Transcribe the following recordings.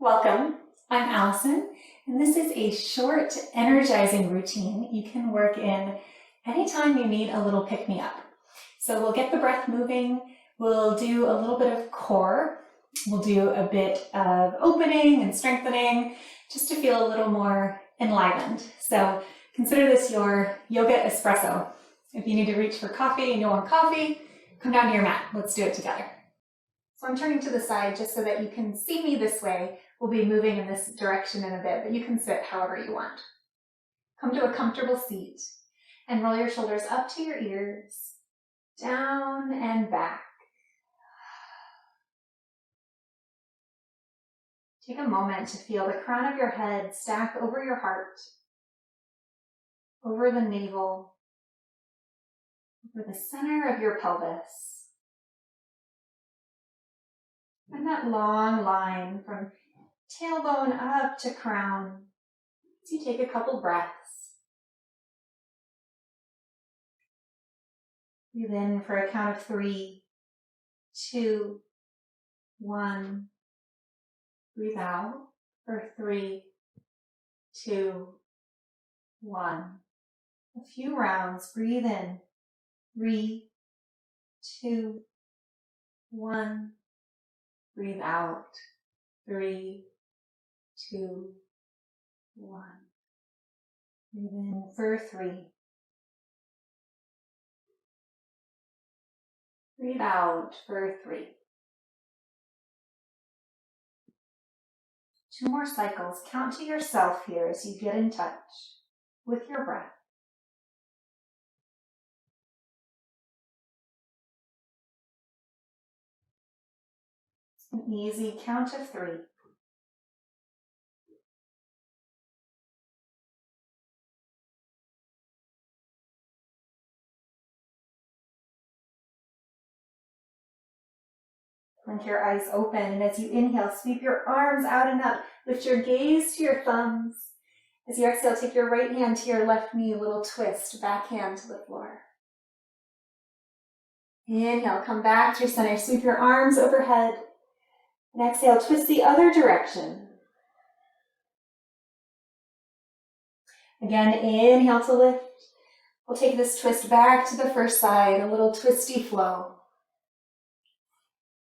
Welcome, I'm Allison, and this is a short, energizing routine you can work in anytime you need a little pick-me-up. So we'll get the breath moving, we'll do a little bit of core, we'll do a bit of opening and strengthening, just to feel a little more enlivened. So consider this your yoga espresso. If you need to reach for coffee and you want coffee, come down to your mat. Let's do it together. So I'm turning to the side just so that you can see me this way. We'll be moving in this direction in a bit, but you can sit however you want. Come to a comfortable seat and roll your shoulders up to your ears, down and back. Take a moment to feel the crown of your head stack over your heart, over the navel, over the center of your pelvis. And that long line from tailbone up to crown as you take a couple breaths. Breathe in for a count of 3, 2, 1. Breathe out for 3, 2, 1. A few rounds. Breathe in. 3, 2, 1. Breathe out. 3, 2, 1. Breathe in for 3. Breathe out for 3. 2 more cycles. Count to yourself here as you get in touch with your breath. It's an easy count of 3. Blink your eyes open, and as you inhale, sweep your arms out and up. Lift your gaze to your thumbs. As you exhale, take your right hand to your left knee, a little twist, back hand to the floor. Inhale, come back to your center, sweep your arms overhead. And exhale, twist the other direction. Again, inhale to lift. We'll take this twist back to the first side, a little twisty flow.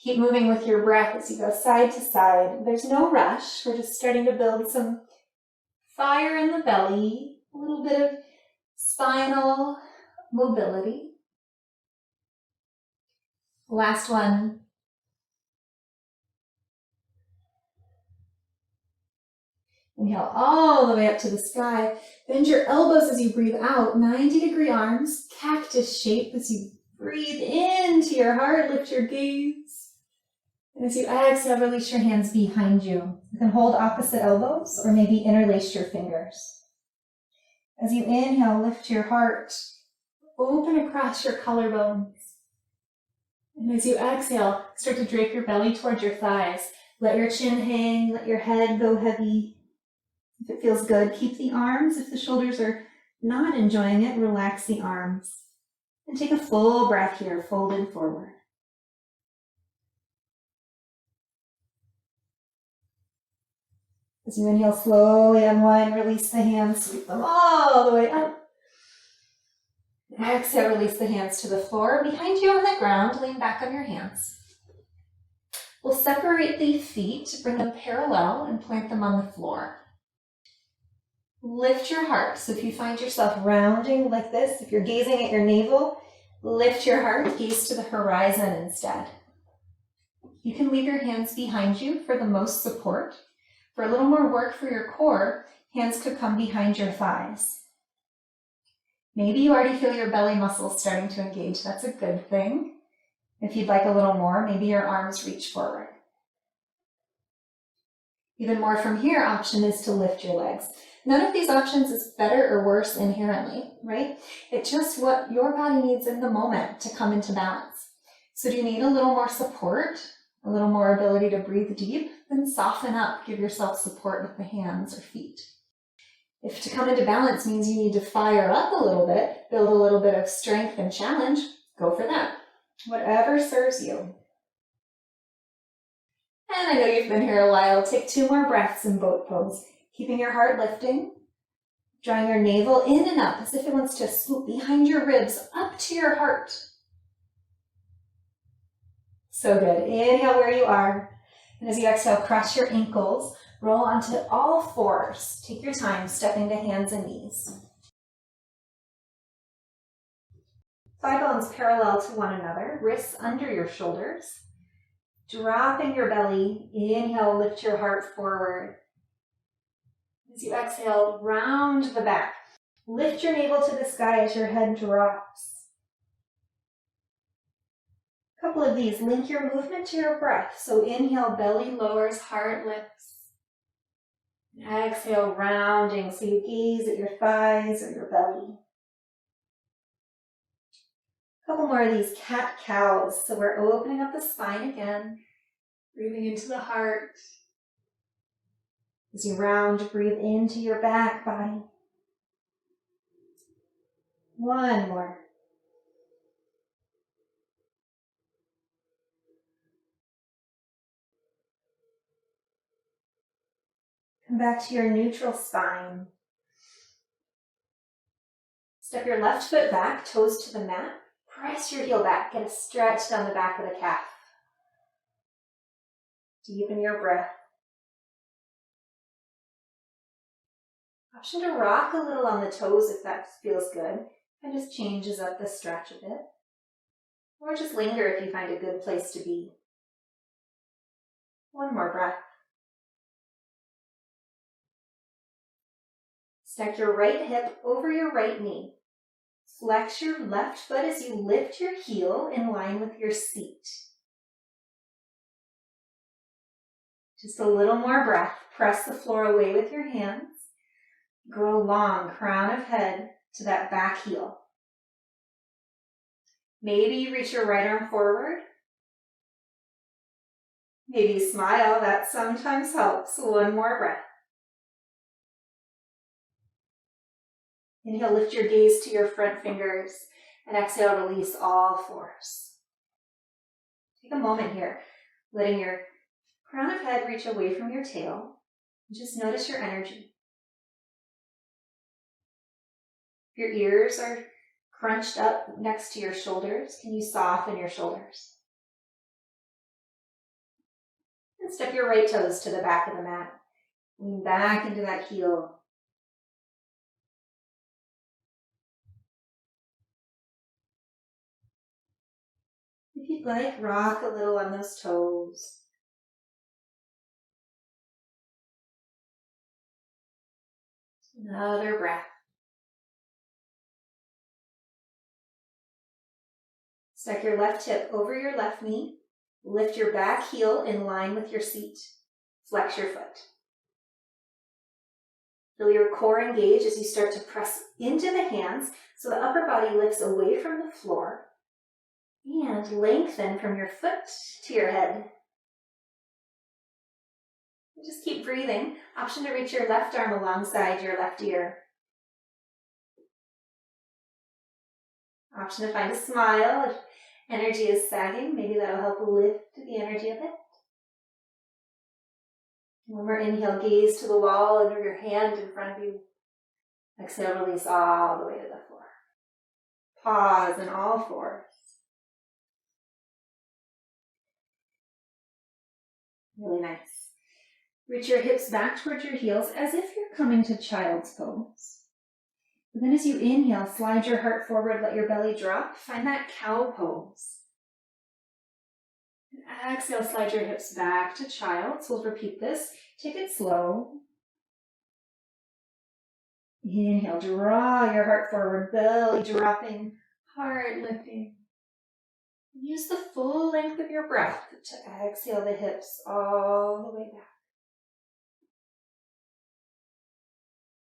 Keep moving with your breath as you go side to side. There's no rush. We're just starting to build some fire in the belly, a little bit of spinal mobility. Last one. Inhale all the way up to the sky. Bend your elbows as you breathe out. 90-degree arms, cactus shape as you breathe into your heart. Lift your gaze. And as you exhale, release your hands behind you. You can hold opposite elbows or maybe interlace your fingers. As you inhale, lift your heart, open across your collarbones. And as you exhale, start to drape your belly towards your thighs. Let your chin hang, let your head go heavy. If it feels good, keep the arms. If the shoulders are not enjoying it, relax the arms. And take a full breath here, folded forward. As you inhale, slowly unwind, release the hands, sweep them all the way up. Exhale, release the hands to the floor. Behind you on the ground, lean back on your hands. We'll separate the feet, bring them parallel, and plant them on the floor. Lift your heart. So if you find yourself rounding like this, if you're gazing at your navel, lift your heart, gaze to the horizon instead. You can leave your hands behind you for the most support. For a little more work for your core, hands could come behind your thighs. Maybe you already feel your belly muscles starting to engage. That's a good thing. If you'd like a little more, maybe your arms reach forward. Even more from here, option is to lift your legs. None of these options is better or worse inherently, right? It's just what your body needs in the moment to come into balance. So do you need a little more support, a little more ability to breathe deep? Then soften up, give yourself support with the hands or feet. If to come into balance means you need to fire up a little bit, build a little bit of strength and challenge, go for that. Whatever serves you. And I know you've been here a while. Take 2 more breaths in boat pose, keeping your heart lifting, drawing your navel in and up as if it wants to swoop behind your ribs up to your heart. So good. Inhale where you are. And as you exhale, cross your ankles, roll onto all 4s. Take your time stepping to hands and knees. Thigh bones parallel to one another, wrists under your shoulders. Dropping your belly, inhale, lift your heart forward. As you exhale, round the back. Lift your navel to the sky as your head drops. A couple of these, link your movement to your breath. So inhale, belly lowers, heart lifts. And exhale, rounding, so you gaze at your thighs or your belly. A couple more of these cat-cows. So we're opening up the spine again, breathing into the heart. As you round, breathe into your back body. One more. Come back to your neutral spine. Step your left foot back, toes to the mat. Press your heel back. Get a stretch down the back of the calf. Deepen your breath. Option to rock a little on the toes if that feels good. And just changes up the stretch a bit. Or just linger if you find a good place to be. One more breath. Stack your right hip over your right knee. Flex your left foot as you lift your heel in line with your seat. Just a little more breath. Press the floor away with your hands. Grow long, crown of head to that back heel. Maybe you reach your right arm forward. Maybe smile, that sometimes helps. One more breath. Inhale, lift your gaze to your front fingers, and exhale, release all 4s. Take a moment here, letting your crown of head reach away from your tail. Just notice your energy. If your ears are crunched up next to your shoulders, can you soften your shoulders? And step your right toes to the back of the mat. Lean back into that heel. If you'd like, rock a little on those toes. Another breath. Stack your left hip over your left knee. Lift your back heel in line with your seat. Flex your foot. Feel your core engage as you start to press into the hands so the upper body lifts away from the floor. And lengthen from your foot to your head. Just keep breathing. Option to reach your left arm alongside your left ear. Option to find a smile. If energy is sagging, maybe that'll help lift the energy a bit. One more inhale, gaze to the wall under your hand in front of you. Exhale, release all the way to the floor. Pause in all 4s. Really nice. Reach your hips back towards your heels as if you're coming to child's pose. And then as you inhale, slide your heart forward, let your belly drop. Find that cow pose. And exhale, slide your hips back to child's. We'll repeat this. Take it slow. Inhale, draw your heart forward, belly dropping, heart lifting. Use the full length of your breath to exhale the hips all the way back.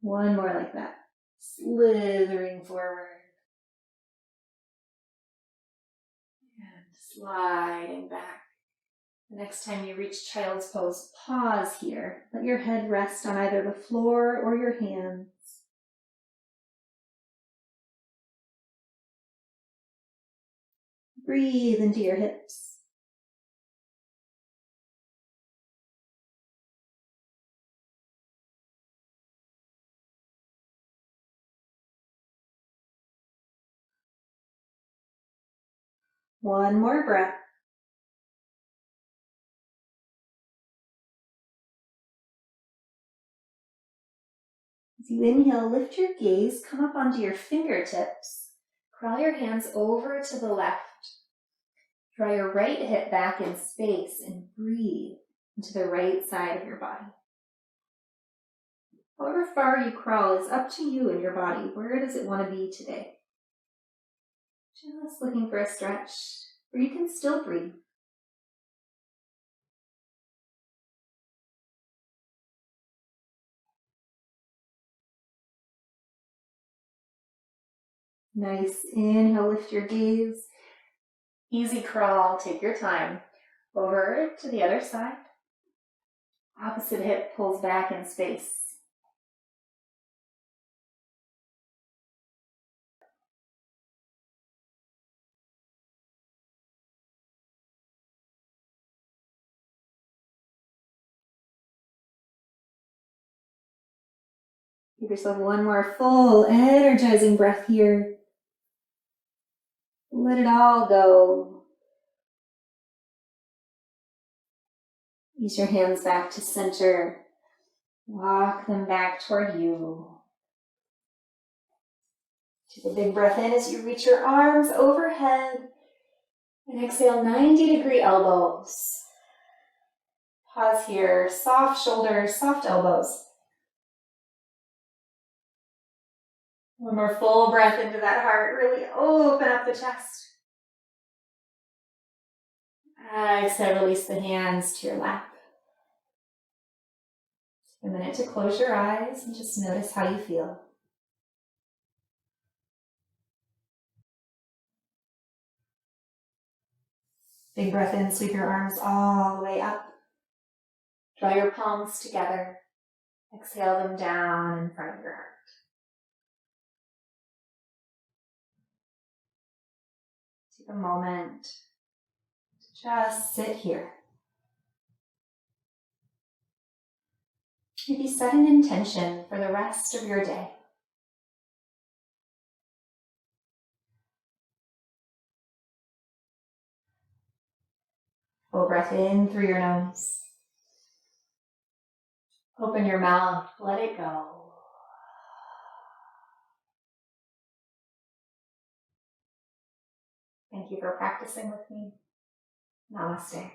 One more like that. Slithering forward. And sliding back. The next time you reach child's pose, pause here. Let your head rest on either the floor or your hands. Breathe into your hips. One more breath. As you inhale, lift your gaze, come up onto your fingertips. Crawl your hands over to the left. Draw your right hip back in space and breathe into the right side of your body. However far you crawl is up to you and your body. Where does it want to be today? Just looking for a stretch where you can still breathe. Nice. Inhale, lift your gaze. Easy crawl, take your time. Over to the other side. Opposite hip pulls back in space. Give yourself one more full, energizing breath here. Let it all go. Use your hands back to center. Walk them back toward you. Take a big breath in as you reach your arms overhead. And exhale, 90-degree elbows. Pause here, soft shoulders, soft elbows. One more full breath into that heart. Really open up the chest. Exhale, release the hands to your lap. Take a minute to close your eyes and just notice how you feel. Big breath in, sweep your arms all the way up. Draw your palms together. Exhale them down in front of your heart. Take a moment to just sit here. Maybe set an intention for the rest of your day. Full breath in through your nose. Open your mouth, let it go. Thank you for practicing with me. Namaste.